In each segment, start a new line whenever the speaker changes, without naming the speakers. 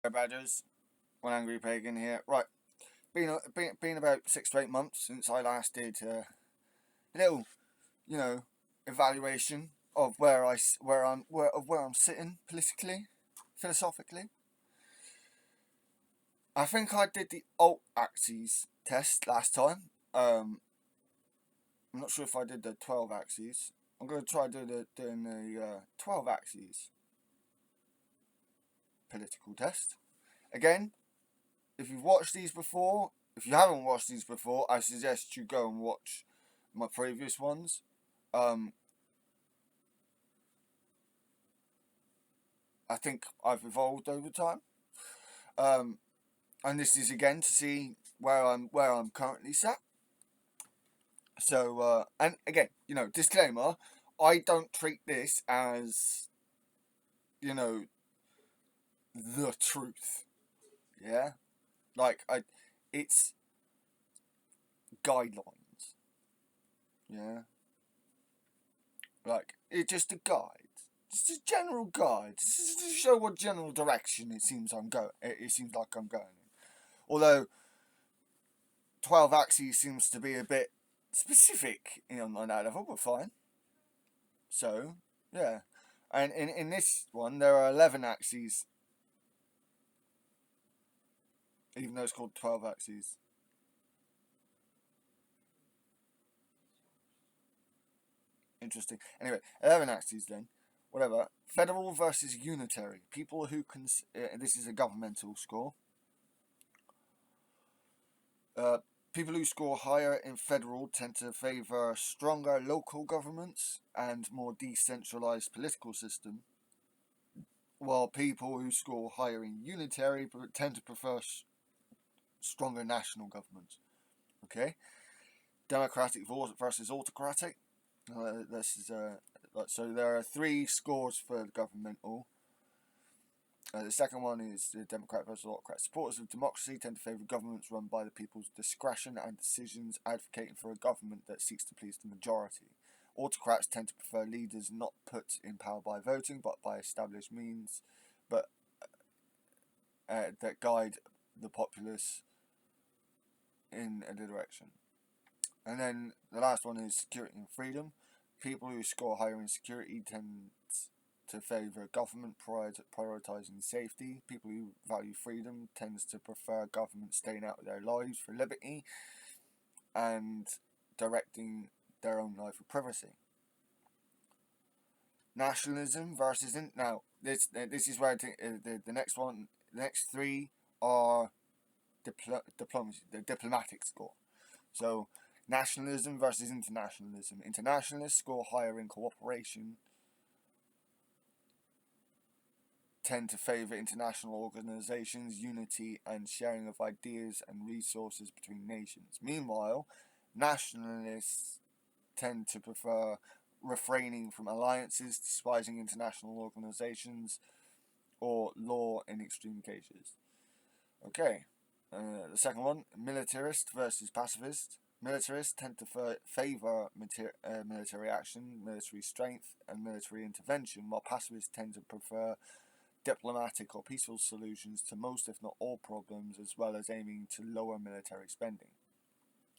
Badgers, one angry pagan here. Right, been about 6 to 8 months since I last did a little, you know, evaluation of where I'm sitting politically, philosophically. I think I did the alt axes test last time. I'm not sure if I did the 12 axes. I'm going to try doing the 12 axes political test again. If you've watched these before, if you haven't watched these before, I suggest you go and watch my previous ones. I think I've evolved over time, and this is again to see where I'm currently sat. So, and again, disclaimer: I don't treat this as the truth. Yeah, it's guidelines. Yeah, it's just a guide. It's a general guide. Just to show what general direction it seems I'm going. It seems like I'm going in. Although 12 axes seems to be a bit specific on that level, but fine. So yeah, and in this one there are 11 axes, even though it's called 12 axes. Interesting. Anyway, 11 axes then. Whatever. Federal versus unitary. People who can. This is a governmental score. Uh, People who score higher in federal tend to favour stronger local governments and more decentralised political system, while people who score higher in unitary tend to prefer stronger national governments. Okay, democratic versus autocratic. This is so there are 3 scores for governmental. The second one is the Democrat versus autocrat. Supporters of democracy tend to favour governments run by the people's discretion and decisions, advocating for a government that seeks to please the majority. Autocrats tend to prefer leaders not put in power by voting, but by established means, but that guide the populace in a direction. And then the last one is security and freedom. People who score higher in security tend to favour government prioritising safety. People who value freedom tends to prefer government staying out of their lives for liberty and directing their own life with privacy. Nationalism versus now this is where I think the next 3 are diplomacy, the diplomatic score. So nationalism versus internationalism. Internationalists score higher in cooperation, tend to favour international organisations, unity and sharing of ideas and resources between nations. Meanwhile, nationalists tend to prefer refraining from alliances, despising international organisations, or law in extreme cases. Okay, the second one, militarist versus pacifist. Militarists tend to favour military action, military strength, and military intervention, while pacifists tend to prefer diplomatic or peaceful solutions to most, if not all, problems, as well as aiming to lower military spending.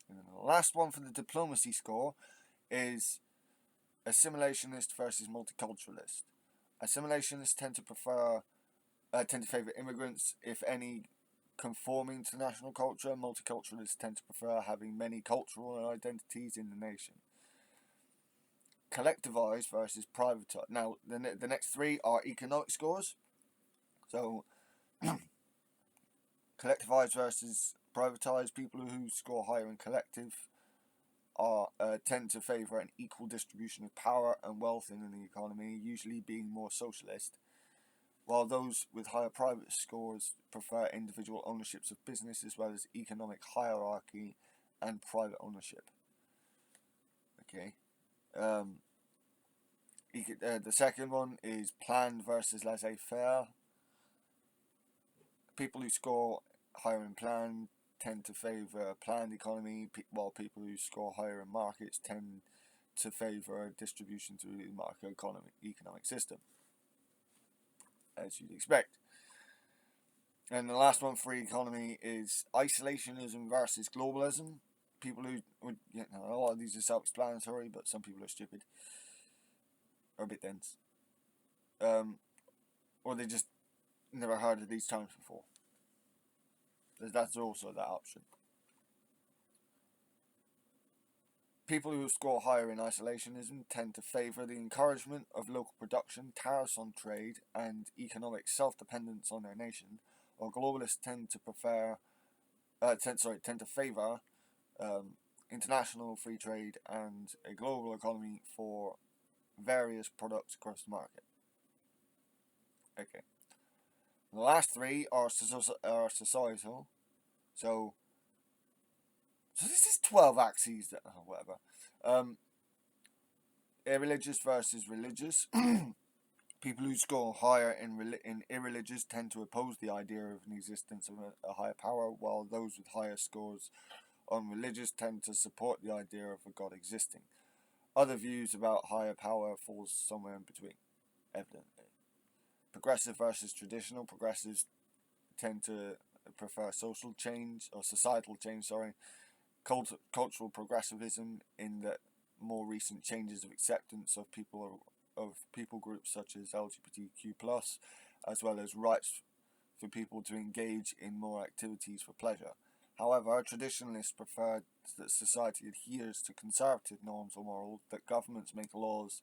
And then the last one for the diplomacy score is assimilationist versus multiculturalist. Assimilationists tend to favour immigrants, if any, conforming to national culture. Multiculturalists tend to prefer having many cultural identities in the nation. Collectivised versus privatised. Now, the next 3 are economic scores. So, collectivised versus privatised. People who score higher in collective tend to favour an equal distribution of power and wealth in the economy, usually being more socialist, while those with higher private scores prefer individual ownerships of business as well as economic hierarchy and private ownership. Okay. The second one is planned versus laissez-faire. People who score higher in planned tend to favour a planned economy, while people who score higher in markets tend to favour a distribution through the market economic system, as you'd expect. And the last one for economy is isolationism versus globalism. People who would, a lot of these are self-explanatory, but some people are stupid or a bit dense, or they just never heard of these terms before. That's also that option. People who score higher in isolationism tend to favour the encouragement of local production, tariffs on trade, and economic self-dependence on their nation, while globalists tend to favour international free trade and a global economy for various products across the market. Okay. The last three are societal. So this is 12 axes, whatever. Irreligious versus religious. People who score higher in irreligious tend to oppose the idea of an existence of a higher power, while those with higher scores on religious tend to support the idea of a God existing. Other views about higher power falls somewhere in between, evidently. Progressive versus traditional. Progressives tend to prefer social change, or societal change, cultural progressivism, in that more recent changes of acceptance of people groups such as LGBTQ+, as well as rights for people to engage in more activities for pleasure. However, traditionalists prefer that society adheres to conservative norms or morals, that governments make laws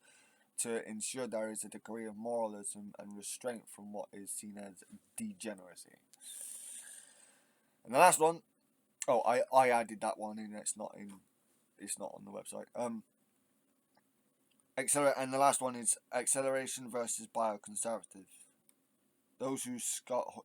to ensure there is a degree of moralism and restraint from what is seen as degeneracy. And the last one, I added that one in. It's not on the website. And the last one is acceleration versus bioconservative. Those who score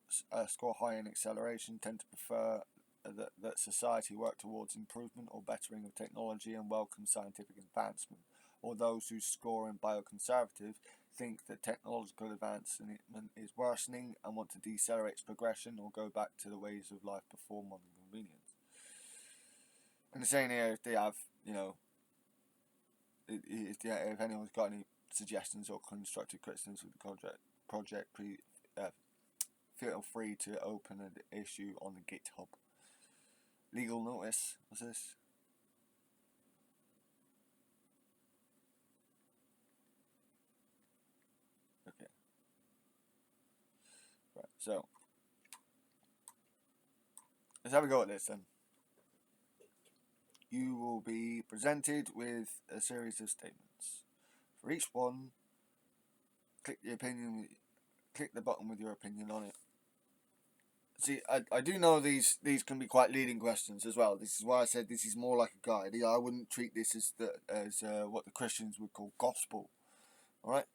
high in acceleration tend to prefer that society work towards improvement or bettering of technology and welcome scientific advancement, or those who score in bioconservative think that technological advancement is worsening and want to decelerate its progression or go back to the ways of life before modern convenience. And the saying here, if they have, if anyone's got any suggestions or constructive criticisms of the project, feel free to open an issue on the GitHub. Legal notice, what's this? Okay. Right, so let's have a go at this then. You will be presented with a series of statements. For each one, click the button with your opinion on it. See, I do know these can be quite leading questions as well. This is why I said this is more like a guide. I wouldn't treat this as what the Christians would call gospel. All right.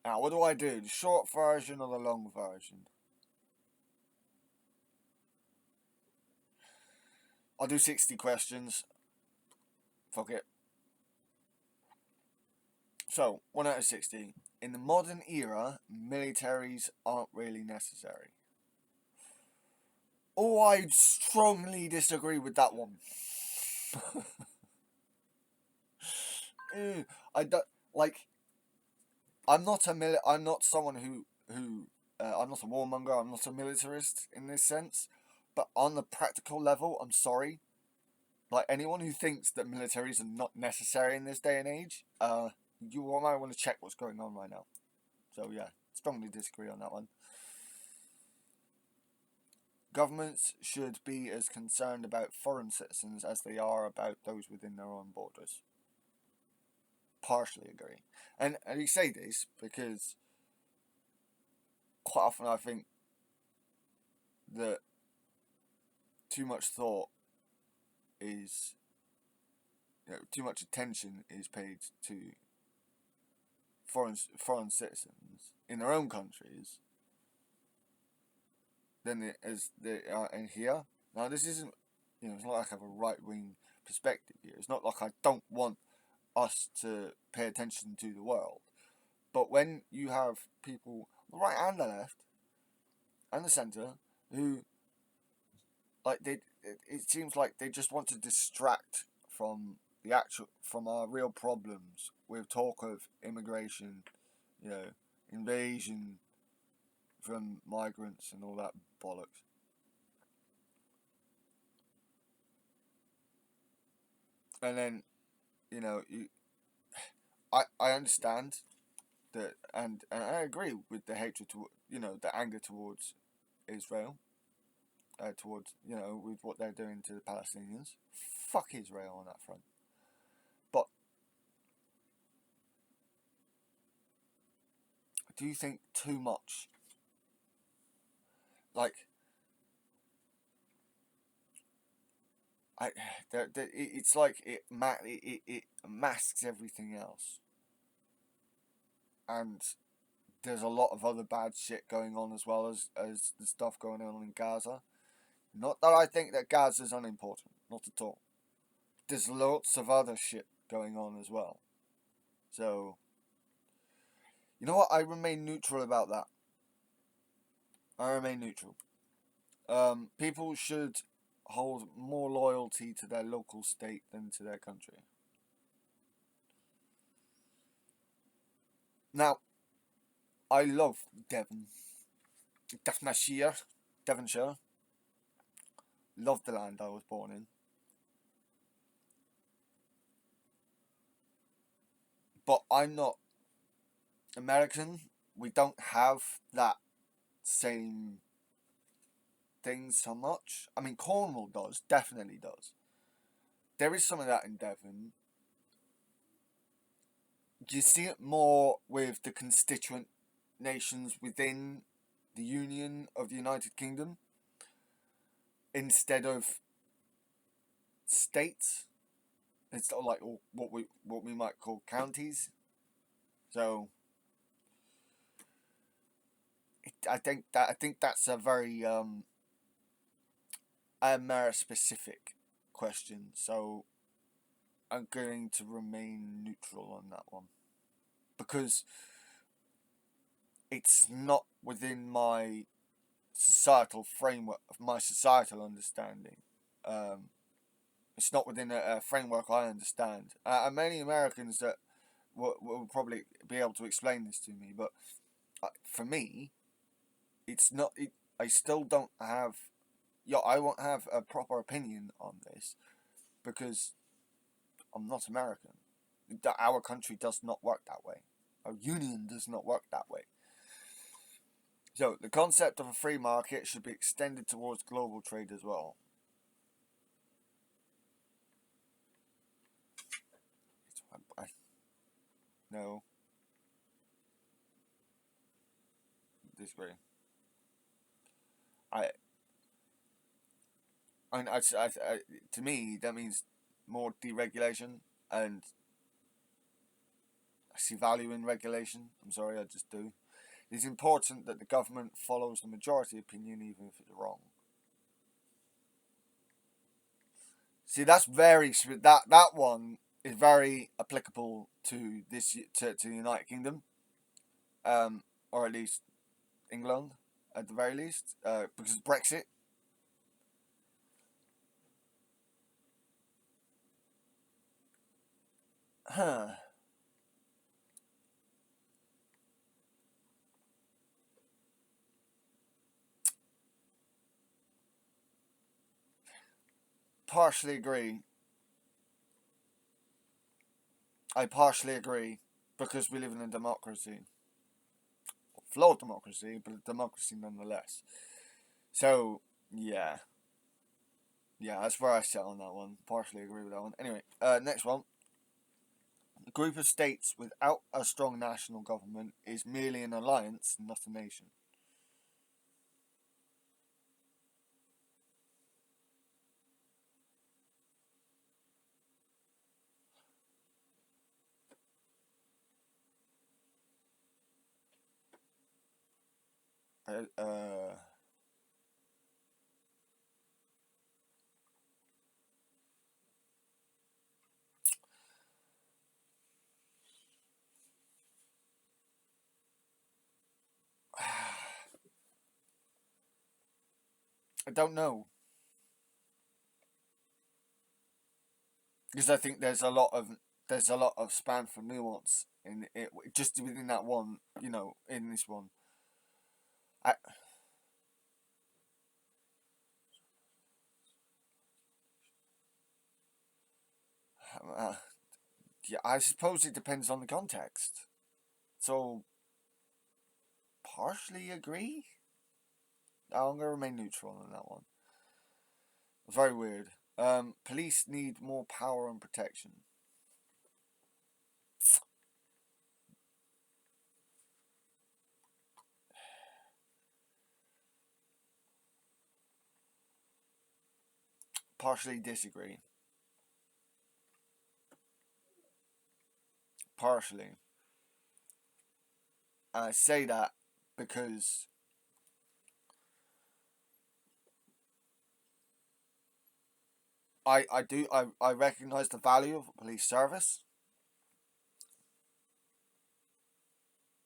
Now, what do I do? The short version or the long version? I'll do 60 questions. Fuck it. So, 1 out of 60. In the modern era, militaries aren't really necessary. Oh, I strongly disagree with that one. I don't like. I'm not someone who I'm not a warmonger. I'm not a militarist in this sense. But on the practical level, I'm sorry. Like, anyone who thinks that militaries are not necessary in this day and age, you might want to check what's going on right now. So yeah, strongly disagree on that one. Governments should be as concerned about foreign citizens as they are about those within their own borders. Partially agree. And you say this because quite often I think that too much thought is, too much attention is paid to foreign citizens in their own countries than as they are in here. Now, this isn't, it's not like I have a right-wing perspective here. It's not like I don't want us to pay attention to the world. But when you have people, the right and the left, and the centre, who, it seems like they just want to distract from from our real problems with talk of immigration, invasion, from migrants and all that bollocks. And then, you know, I understand that, and I agree with the hatred to, the anger towards Israel, towards, with what they're doing to the Palestinians. Fuck Israel on that front. But do you think too much? Like, it's like it masks everything else, and there's a lot of other bad shit going on as well as the stuff going on in Gaza. Not that I think that Gaza's unimportant, not at all. There's lots of other shit going on as well. So, you know what? I remain neutral about that. I remain neutral. People should hold more loyalty to their local state than to their country. Now, I love Devon. Devonshire. Love the land I was born in. But I'm not American. We don't have that same thing so much. I mean, Cornwall does, definitely does. There is some of that in Devon. You see it more with the constituent nations within the Union of the United Kingdom instead of states. It's sort of like what we might call counties. So I think that's a very America specific question. So I'm going to remain neutral on that one because it's not within my societal framework of my societal understanding. It's not within a framework I understand. And many Americans that will probably be able to explain this to me, but for me, it's not. I still don't have. Yeah, I won't have a proper opinion on this because I'm not American. Our country does not work that way. Our union does not work that way. So the concept of a free market should be extended towards global trade as well. No, disagree. I, to me, that means more deregulation, and I see value in regulation. I'm sorry, I just do. It's important that the government follows the majority opinion, even if it's wrong. See, that's that one is very applicable to to the United Kingdom, or at least England, at the very least, because Brexit. Huh. Partially agree. I partially agree because we live in a democracy, flawed democracy, but a democracy nonetheless. So yeah, yeah, that's where I sit on that one. Partially agree with that one. Anyway, next one. A group of states without a strong national government is merely an alliance, not a nation. Uh, uh, I don't know because I think there's a lot of span for nuance in it just within that one. In this one, I, uh, yeah, I suppose it depends on the context. So, partially agree. I'm gonna remain neutral on that one. Very weird. Police need more power and protection. Partially disagree. Partially. I say that because I recognise the value of a police service,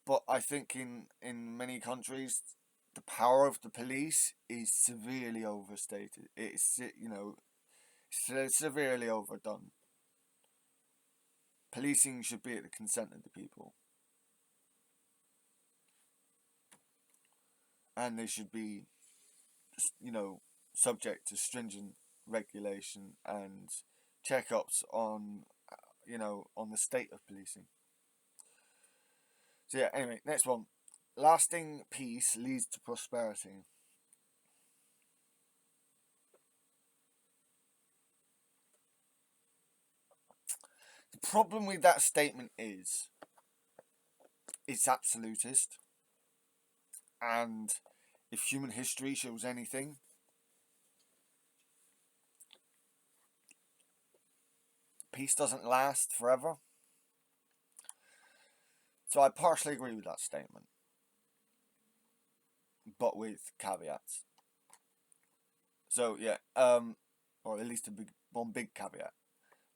but I think in many countries the power of the police is severely overstated. It's severely overdone. Policing should be at the consent of the people, and they should be you know subject to stringent regulation and checkups on on the state of policing. So yeah, anyway, next one. Lasting peace leads to prosperity. The problem with that statement is it's absolutist, and if human history shows anything, peace doesn't last forever. So I partially agree with that statement, but with caveats. So yeah, or at least one big caveat.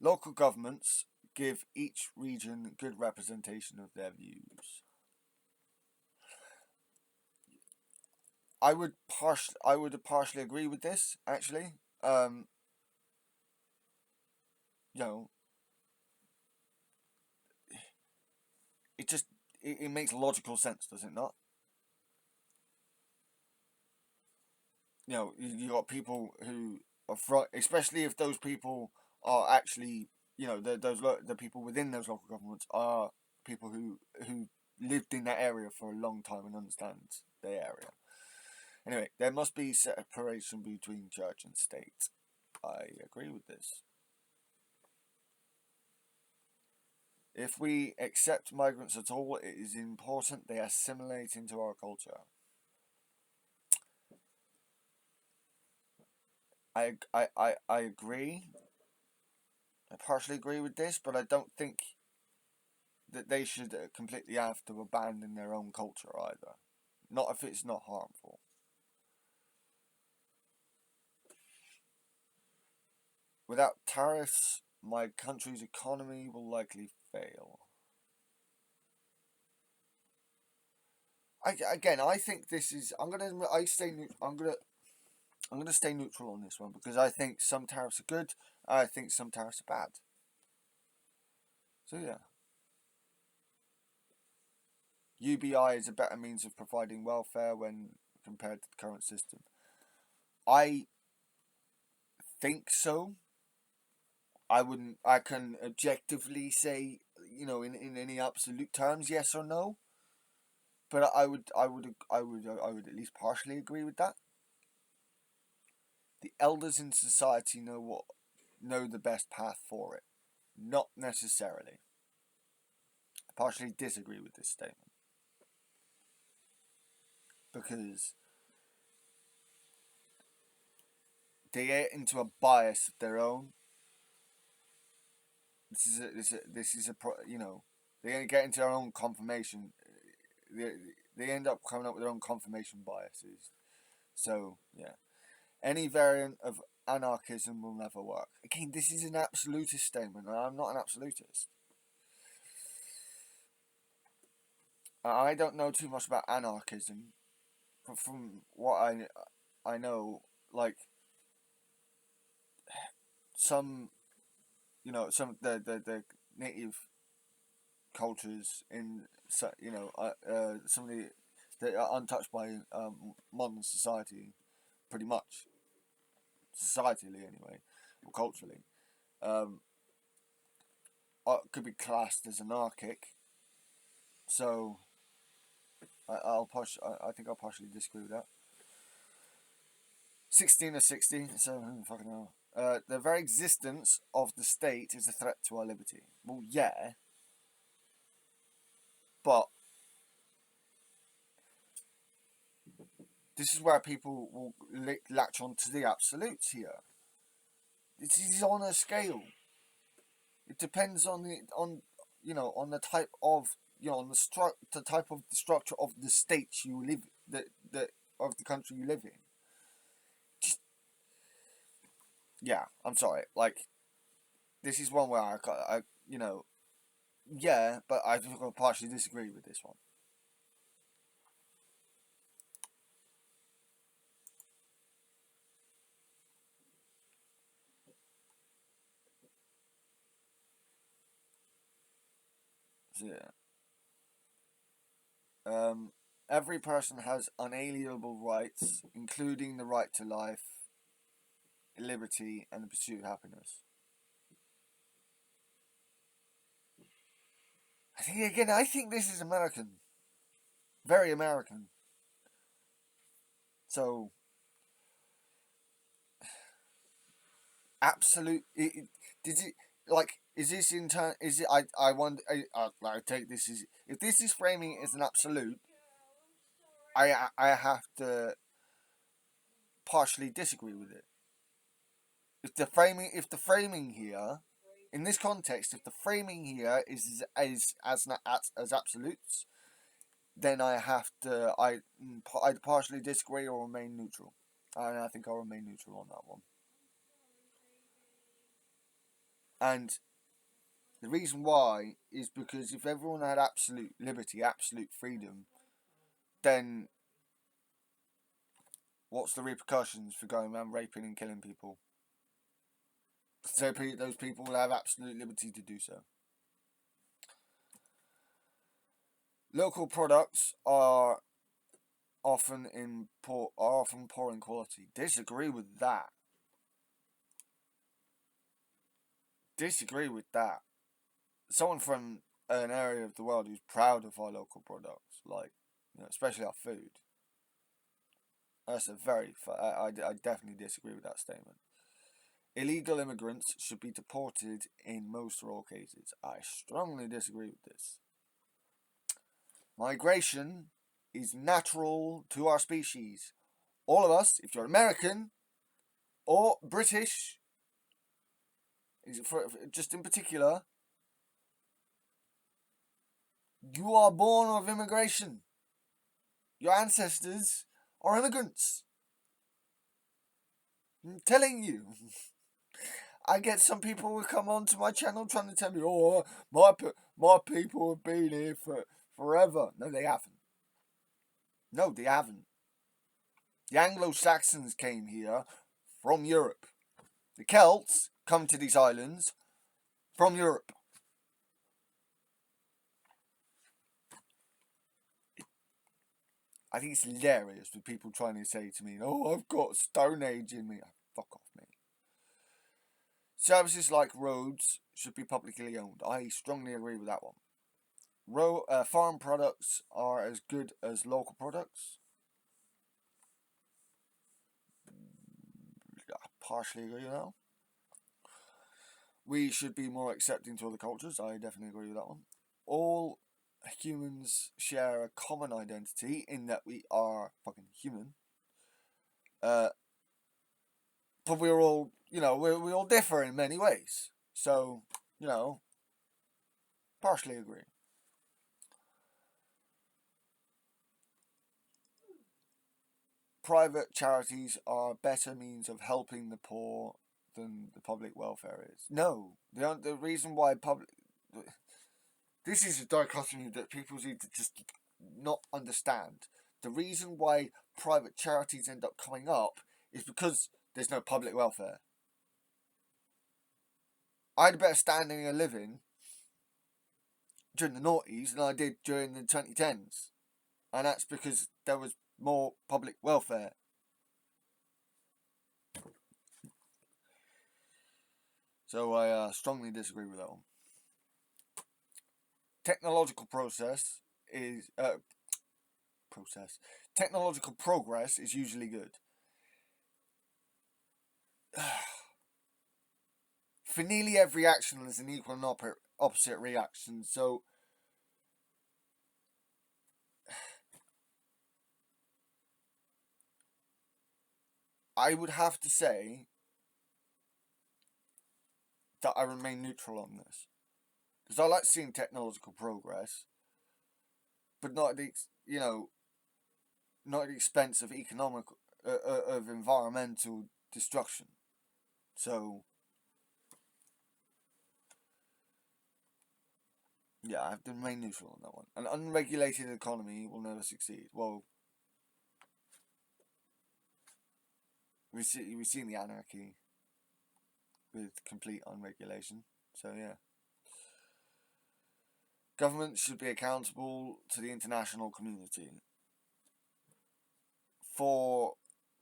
Local governments give each region good representation of their views. I would partially agree with this actually. Um, you know, it just it makes logical sense, does it not? You got people who are especially if those people are actually the people within those local governments are people who lived in that area for a long time and understand the area. Anyway, there must be separation between church and state. I agree with this. If we accept migrants at all, it is important they assimilate into our culture. I agree. I partially agree with this, but I don't think that they should completely have to abandon their own culture either. Not if it's not harmful. Without tariffs, my country's economy will likely fail. I think this is. I'm gonna stay neutral on this one because I think some tariffs are good. I think some tariffs are bad. So yeah, UBI is a better means of providing welfare when compared to the current system. I think so. I wouldn't. I can objectively say, in any absolute terms, yes or no. But I would at least partially agree with that. The elders in society know the best path for it. Not necessarily. I partially disagree with this statement because they get into a bias of their own. This is a they get into their own confirmation. They, they end up coming up with their own confirmation biases. So yeah, any variant of anarchism will never work. Again, this is an absolutist statement, and I'm not an absolutist. I don't know too much about anarchism, but from what I know, like some some of the native cultures in some of They are untouched by modern society, pretty much. Societally, anyway, or culturally. Um, could be classed as anarchic. So I think I'll partially disagree with that. 16 or 60. So fucking hell. The very existence of the state is a threat to our liberty. Well, yeah, but this is where people will latch on to the absolutes here. It is on a scale. It depends on the type of on the type of the structure of the state you live the of the country you live in. Just, yeah, I'm sorry. Like, this is one where yeah, but I partially disagree with this one. So, yeah. Every person has unalienable rights, including the right to life, liberty, and the pursuit of happiness. I think this is American, very American. So, absolute. Did it like? Is this in turn? Is it? I wonder. I take this as if this is framing it as an absolute. I have to partially disagree with it. If the framing here, in this context, if the framing here is as absolutes, then I'd partially disagree or remain neutral, and I think I'll remain neutral on that one. And the reason why is because if everyone had absolute liberty, absolute freedom, then what's the repercussions for going around raping and killing people? So those people will have absolute liberty to do so. Local products are often poor in quality. Disagree with that. Disagree with that. Someone from an area of the world who's proud of our local products, like especially our food. That's a very. I definitely disagree with that statement. Illegal immigrants should be deported in most or all cases. I strongly disagree with this. Migration is natural to our species. All of us, if you're American or British, just in particular, you are born of immigration. Your ancestors are immigrants. I'm telling you. I get some people who come onto my channel trying to tell me, "Oh, my people have been here for forever." No, they haven't. No, they haven't. The Anglo-Saxons came here from Europe. The Celts come to these islands from Europe. I think it's hilarious with people trying to say to me, "Oh, I've got Stone Age in me." Oh, fuck off, mate. Services like roads should be publicly owned. I strongly agree with that one. Foreign products are as good as local products. I partially agree with that. We should be more accepting to other cultures. I definitely agree with that one. All humans share a common identity in that we are fucking human. But we're all, we all differ in many ways. So, partially agree. Private charities are a better means of helping the poor than the public welfare is. No, the reason why public. This is a dichotomy that people need to just not understand. The reason why private charities end up coming up is because there's no public welfare. I had a better standing of living during the noughties than I did during the 2010s. And that's because there was more public welfare. So I strongly disagree with that one. Technological process is Technological progress is usually good. For nearly every action, there's an equal and opposite reaction. So I would have to say that I remain neutral on this, because I like seeing technological progress, but not at the not at the expense of of environmental destruction. So yeah, I have to remain neutral on that one. An unregulated economy will never succeed. Well, we've seen the anarchy with complete unregulation. So yeah. Governments should be accountable to the international community for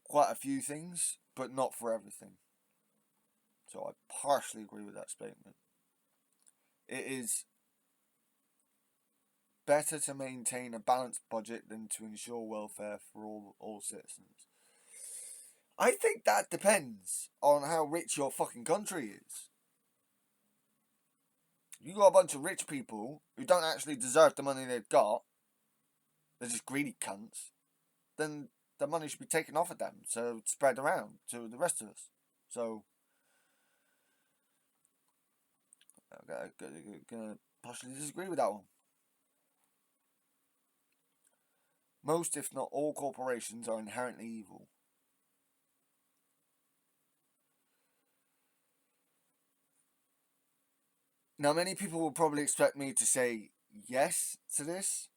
quite a few things, but not for everything. So I partially agree with that statement. It is better to maintain a balanced budget than to ensure welfare for all citizens. I think that depends on how rich your fucking country is. You got a bunch of rich people who don't actually deserve the money they've got, they're just greedy cunts, then the money should be taken off of them, so it's spread around to the rest of us. So, I'm gonna partially disagree with that one. Most, if not all, corporations are inherently evil. Now, many people will probably expect me to say yes to this.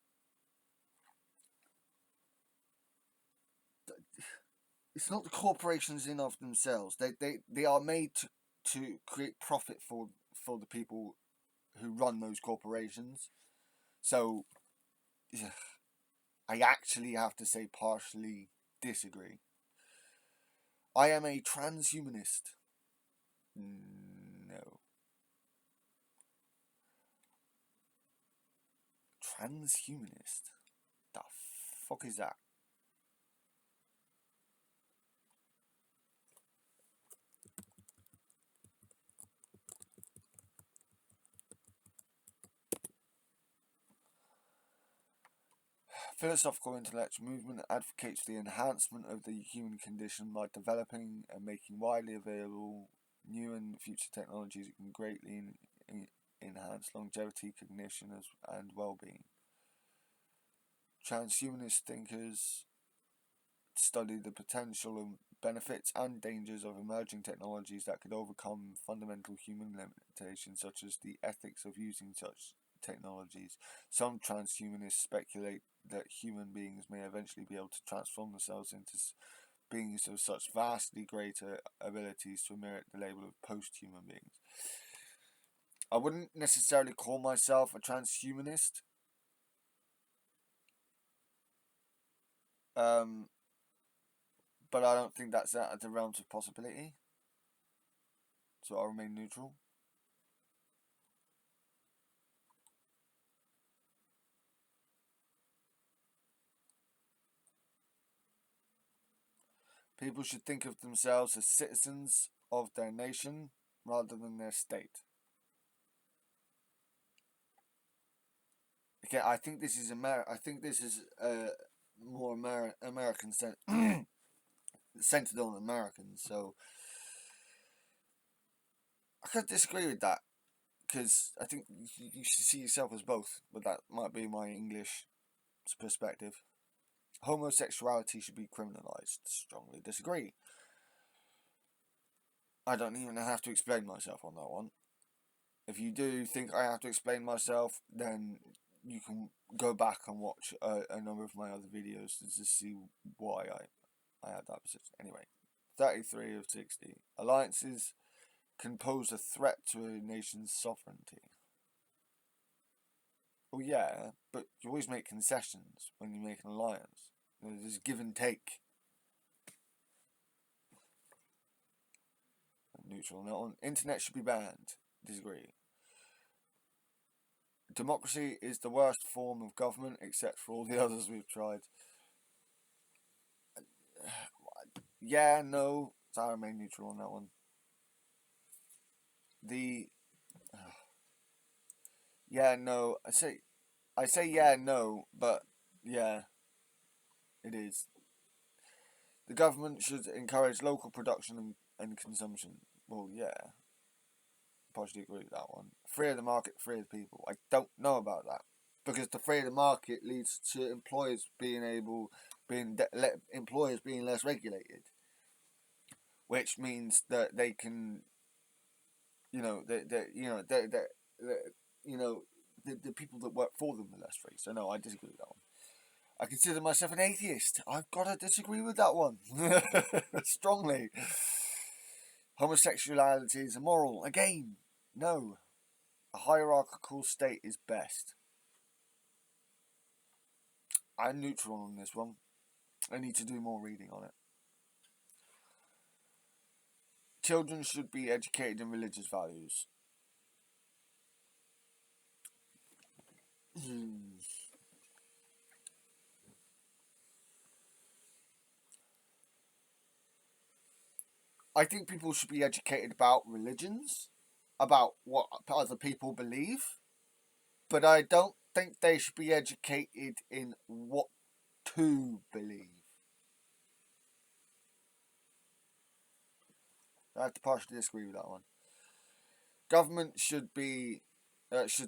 It's not the corporations in of themselves. They are made to create profit for the people who run those corporations. So, I actually have to say partially disagree. I am a transhumanist. No. Transhumanist? The fuck is that? Philosophical intellectual movement advocates the enhancement of the human condition by developing and making widely available new and future technologies that can greatly enhance longevity, cognition, and well-being. Transhumanist thinkers study the potential and benefits and dangers of emerging technologies that could overcome fundamental human limitations, such as the ethics of using such technologies. Some transhumanists speculate that human beings may eventually be able to transform themselves into beings of such vastly greater abilities to merit the label of post-human beings. I wouldn't necessarily call myself a transhumanist. But I don't think that's out of the realms of possibility. So I'll remain neutral. People should think of themselves as citizens of their nation rather than their state. Okay, I think this is more American centered on Americans. So I could disagree with that, because I think you should see yourself as both. But that might be my English perspective. Homosexuality should be criminalized. Strongly disagree. I don't even have to explain myself on that one. If you do think I have to explain myself, then you can go back and watch a number of my other videos to see why I had that position. Anyway, 33 of 60. Alliances can pose a threat to a nation's sovereignty. Well, yeah, but you always make concessions when you make an alliance. There's give and take. Neutral on that one. Internet should be banned. Disagree. Democracy is the worst form of government, except for all the others we've tried. Yeah, no. So I remain neutral on that one. Yeah, no. I say yeah, no, but yeah, it is. The government should encourage local production and consumption. Well, yeah, partially agree with that one. Free of the market, free of the people. I don't know about that because the free of the market leads to employers employers being less regulated, which means that they can, the people that work for them are less free. So no, I disagree with that one. I consider myself an atheist. I've got to disagree with that one strongly. Homosexuality is immoral. Again, no. A hierarchical state is best. I'm neutral on this one. I need to do more reading on it. Children should be educated in religious values. I think people should be educated about religions, about what other people believe, but I don't think they should be educated in what to believe. I have to partially disagree with that one. Government should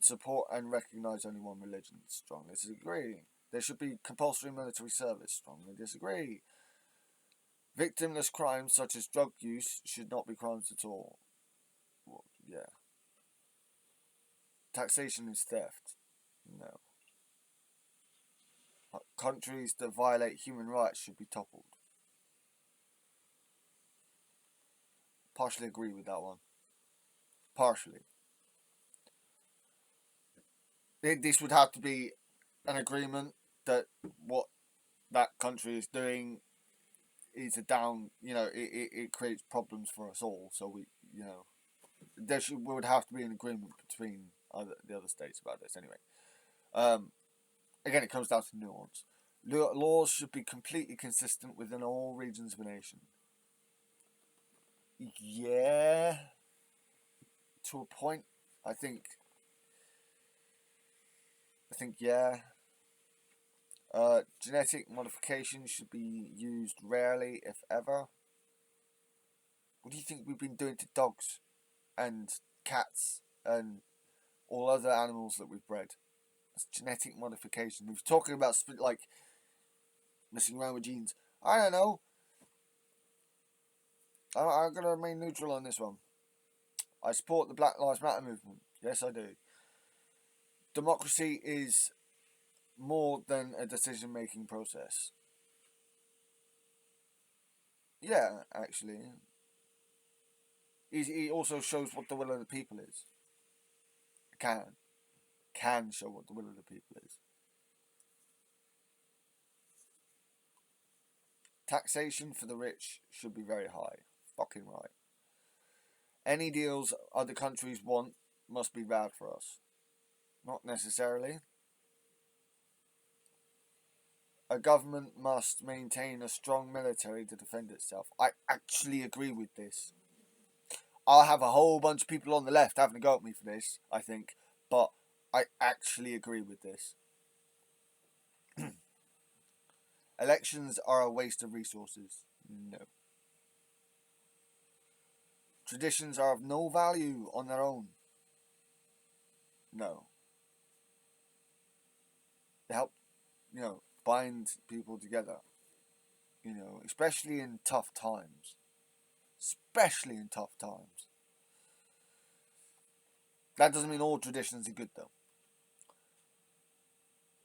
support and recognise only one religion. Strongly disagree. There should be compulsory military service. Strongly disagree. Victimless crimes such as drug use should not be crimes at all. Well, yeah. Taxation is theft. No. Countries that violate human rights should be toppled. Partially agree with that one. Partially. This would have to be an agreement that what that country is doing is it creates problems for us all. So we would have to be an agreement between the other states about this anyway. Again, it comes down to nuance. Laws should be completely consistent within all regions of a nation. Yeah, to a point. I think yeah. Genetic modification should be used rarely, if ever. What do you think we've been doing to dogs and cats and all other animals that we've bred? It's genetic modification. We're talking about messing around with genes. I don't know. I'm going to remain neutral on this one. I support the Black Lives Matter movement. Yes, I do. Democracy is more than a decision-making process. Yeah, actually. It also shows what the will of the people is. It can show what the will of the people is. Taxation for the rich should be very high. Fucking right. Any deals other countries want must be bad for us. Not necessarily. A government must maintain a strong military to defend itself. I actually agree with this. I'll have a whole bunch of people on the left having a go at me for this, I think, but I actually agree with this. Elections are a waste of resources. No. Traditions are of no value on their own. No. They help, bind people together. Especially in tough times. Especially in tough times. That doesn't mean all traditions are good, though.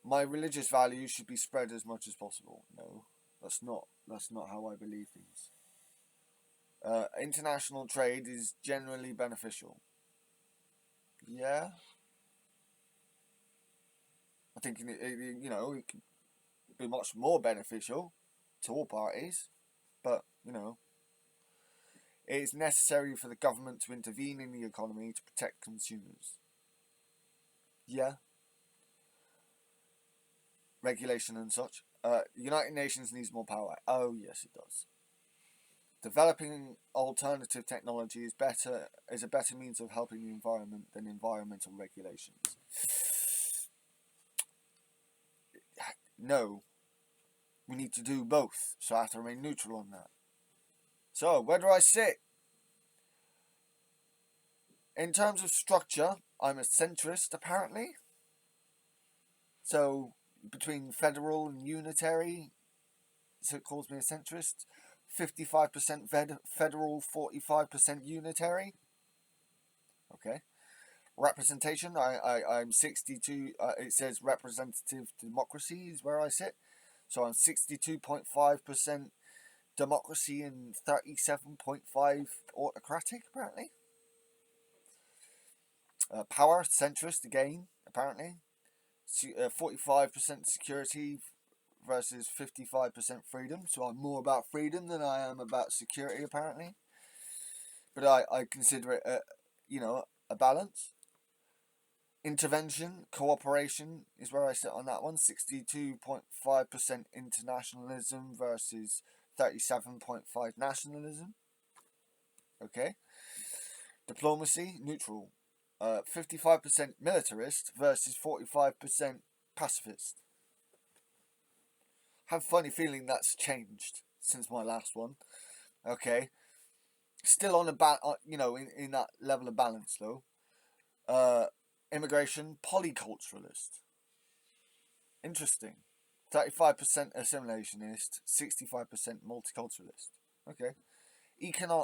My religious values should be spread as much as possible. No, that's not how I believe things. International trade is generally beneficial. Yeah. thinking it could be much more beneficial to all parties, but it is necessary for the government to intervene in the economy to protect consumers. Yeah. Regulation and such. United Nations needs more power. Oh yes, it does. Developing alternative technology is a better means of helping the environment than environmental regulations. No, we need to do both, so I have to remain neutral on that. So, where do I sit? In terms of structure, I'm a centrist, apparently. So, between federal and unitary, so it calls me a centrist. 55% federal, 45% unitary. Okay. Representation, I'm 62, it says representative democracy is where I sit. So I'm 62.5% democracy and 37.5% autocratic, apparently. Power, centrist again, apparently. 45% security versus 55% freedom. So I'm more about freedom than I am about security, apparently. But I consider it a balance. Intervention, cooperation is where I sit on that one. 62.5% internationalism versus 37.5% nationalism. Okay. Diplomacy, neutral. 55% militarist versus 45% pacifist. Have a funny feeling that's changed since my last one. Okay. Still on in that level of balance though. Immigration, polyculturalist. Interesting. 35% assimilationist, 65% multiculturalist. Okay.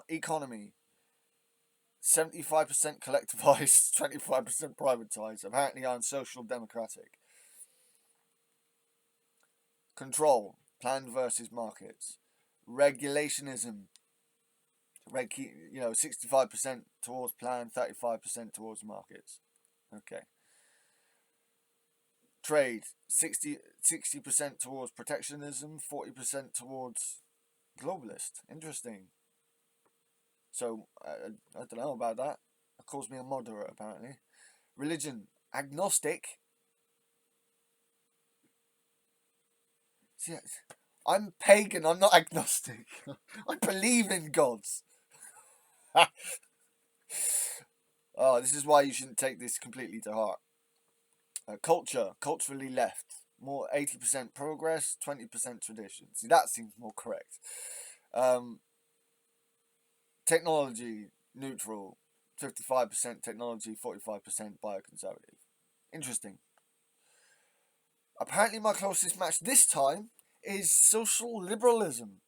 Economy. 75% collectivized, 25% privatized. Apparently I'm social democratic. Control. Planned versus markets. Regulationism. 65% towards plan, 35% towards markets. Okay. Trade, 60% towards protectionism, 40% towards globalist. Interesting. So, I don't know about that. It calls me a moderate, apparently. Religion, agnostic. See, I'm pagan, I'm not agnostic. I believe in gods. Oh, this is why you shouldn't take this completely to heart. Culture, culturally left. More 80% progress, 20% tradition. See, that seems more correct. Technology, neutral. 55% technology, 45% bioconservative. Interesting. Apparently my closest match this time is social liberalism.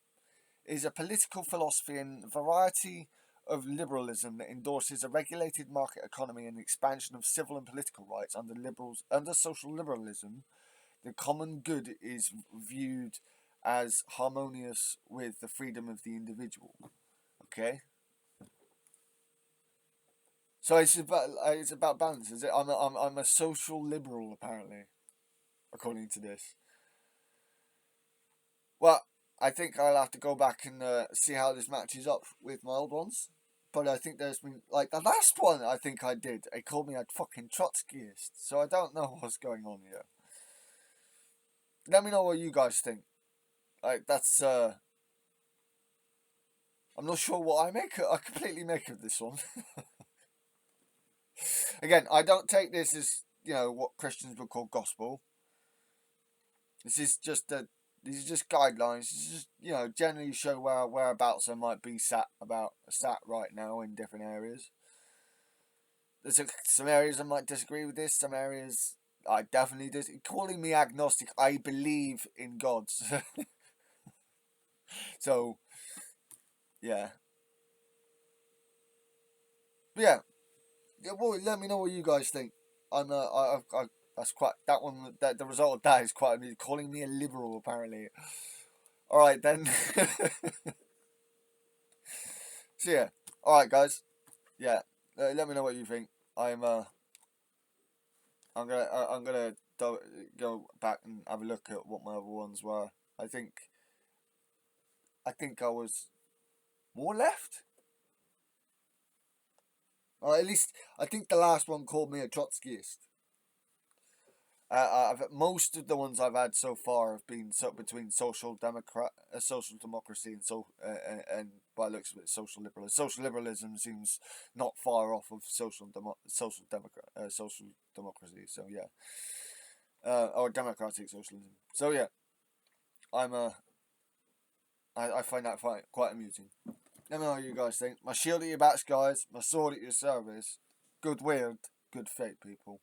It is a political philosophy and variety of liberalism that endorses a regulated market economy and the expansion of civil and political rights. Under social liberalism, the common good is viewed as harmonious with the freedom of the individual. Okay. So it's about balance, is it? I'm a social liberal, apparently, according to this. Well, I think I'll have to go back and see how this matches up with my old ones. But I think there's been, like, the last one I think I did, they called me a fucking Trotskyist. So I don't know what's going on here. Let me know what you guys think. Like, that's, I'm not sure what I completely make of this one. Again, I don't take this as, what Christians would call gospel. This is just these are just guidelines. This is just, generally show whereabouts I might be sat right now in different areas. There's some areas I might disagree with this. Some areas I definitely disagree. Calling me agnostic, I believe in gods. So, yeah. But yeah. Well, let me know what you guys think. That's quite that one. That the result of that is quite calling me a liberal, apparently. All right then. So yeah. All right, guys. Yeah. Let me know what you think. I'm gonna go back and have a look at what my other ones were. I think I was more left. Or at least I think the last one called me a Trotskyist. Most of the ones I've had so far have been between social democracy, and by the looks of it, social liberalism. Social liberalism seems not far off of social democracy. So yeah, or democratic socialism. So yeah, I'm I find that quite amusing. Let me know what you guys think. My shield at your backs, guys. My sword at your service. Good word, good fate, people.